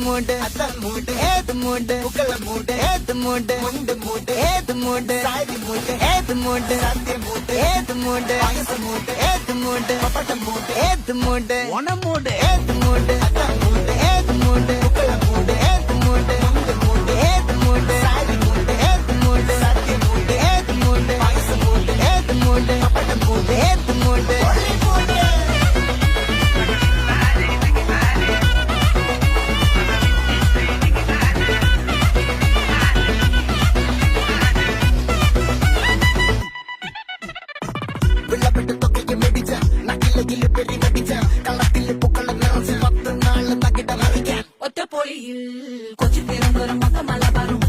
மூடு அதான் மூடு ஏது மூடு புகழ மூடு ஏது மூடு முண்டு மூடு ஏது மூடு சாதி மூடு ஏது மூடு சத்திய மூடு ஏது மூடு வயசு மூடு ஏது மூடு பப்பட்ட மூடு ஏது மூடு ஒன மூடு ஏது மூடு அதான் மூடு ஏது மூடு புகழ மூடு ஏது மூடு முண்டு மூடு ஏது மூடு சாதி மூடு ஏது மூடு சத்திய மூடு ஏது மூடு வயசு மூடு ஏது மூடு பப்பட்ட மூடு ஏது மூடு വിളവിട്ട് തൊക്കയ്ക്ക് മെടിച്ച നക്കിലകില് പെരി നടിച്ച കള്ളത്തില് പൂക്കള നിറച്ച് 10 നാള് തകിട മറിക്കാൻ ഒറ്റപ്പൊളിയിൽ കൊച്ചി തിരുവനന്തപുരം മൊത്തം മലബാറും